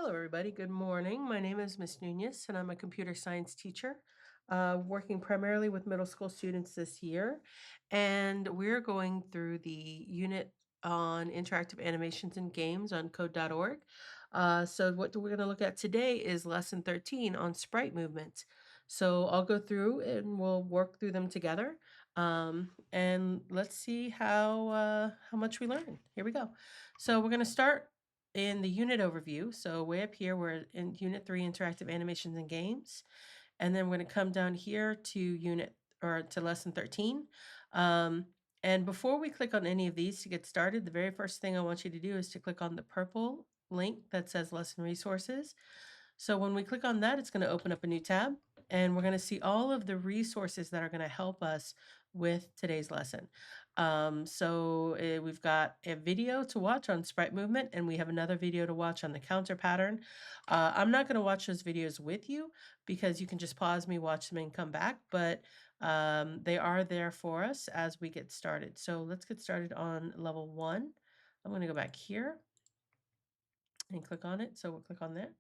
Hello, everybody. Good morning. My name is Miss Nunes, and I'm a computer science teacher, working primarily with middle school students this year. And we're going through the unit on interactive animations and games on code.org. So, what we're going to look at today is lesson 13 on sprite movements. So, I'll go through and we'll work through them together. And let's see how much we learn. Here we go. So, we're going to start in the unit overview. So way up here, we're in Unit 3, Interactive Animations and Games. And then we're going to come down here to Lesson 13. And before we click on any of these to get started, the very first thing I want you to do is to click on the purple link that says Lesson Resources. So when we click on that, it's going to open up a new tab, and we're going to see all of the resources that are going to help us with today's lesson. We've got a video to watch on sprite movement, and we have another video to watch on the counter pattern. I'm not going to watch those videos with you because you can just pause me, watch them, and come back, but they are there for us as we get started. So let's get started on level 1. I'm going to go back here and click on it. So we'll click on that.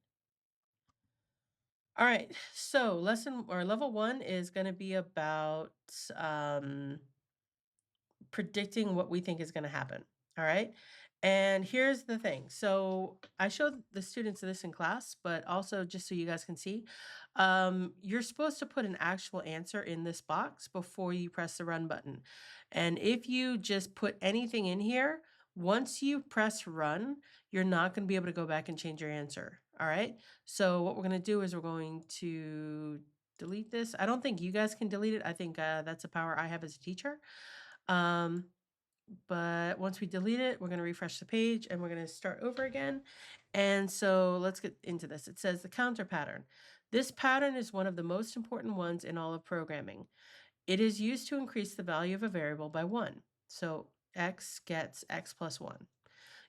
All right, so level 1 is going to be about predicting what we think is going to happen. All right. And here's the thing. So I showed the students this in class, but also just so you guys can see, you're supposed to put an actual answer in this box before you press the run button. And if you just put anything in here, once you press run, you're not going to be able to go back and change your answer. All right. So what we're going to do is we're going to delete this. I don't think you guys can delete it. I think that's a power I have as a teacher. But once we delete it, we're going to refresh the page and we're going to start over again. And so let's get into this. It says the counter pattern. This pattern is one of the most important ones in all of programming. It is used to increase the value of a variable by 1. So x gets x plus 1.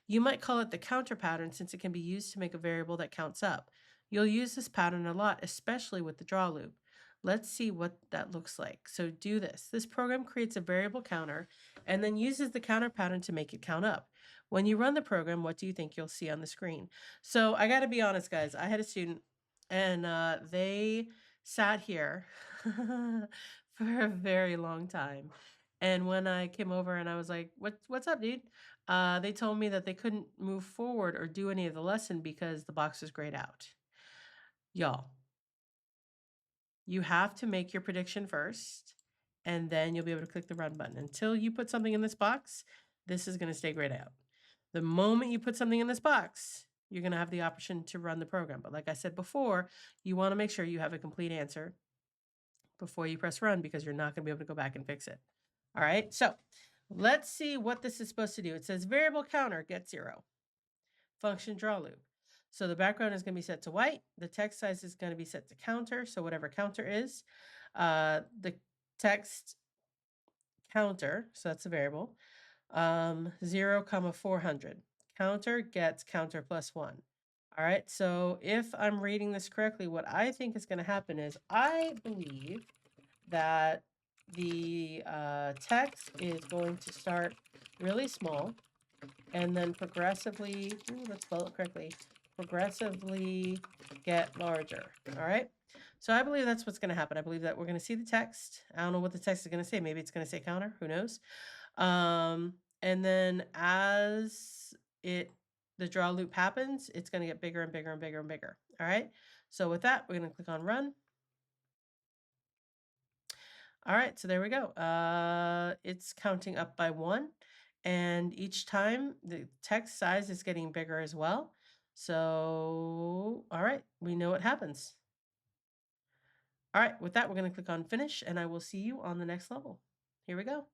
You might call it the counter pattern since it can be used to make a variable that counts up. You'll use this pattern a lot, especially with the draw loop. Let's see what that looks like. So do this. This program creates a variable counter and then uses the counter pattern to make it count up. When you run the program, what do you think you'll see on the screen? So I got to be honest, guys. I had a student and they sat here for a very long time. And when I came over and I was like, what's up, dude? They told me that they couldn't move forward or do any of the lesson because the box was grayed out. Y'all, you have to make your prediction first, and then you'll be able to click the run button. Until you put something in this box, this is going to stay grayed out. The moment you put something in this box, you're going to have the option to run the program. But like I said before, you want to make sure you have a complete answer before you press run because you're not going to be able to go back and fix it. All right, so let's see what this is supposed to do. It says variable counter get 0. Function draw loop. So the background is going to be set to white. The text size is going to be set to counter. So whatever counter is, the text counter, so that's a variable, 0, 400. Counter gets counter plus 1. All right, so if I'm reading this correctly, what I think is going to happen is I believe that the text is going to start really small and then progressively, let's spell it correctly, progressively get larger. All right. So I believe that's what's going to happen. I believe that we're going to see the text. I don't know what the text is going to say. Maybe it's going to say counter. Who knows? And then as the draw loop happens, it's going to get bigger and bigger and bigger and bigger. All right. So with that, we're going to click on run. All right, so there we go. It's counting up by 1, and each time the text size is getting bigger as well. So, all right, we know what happens. All right, with that, we're going to click on finish, and I will see you on the next level. Here we go.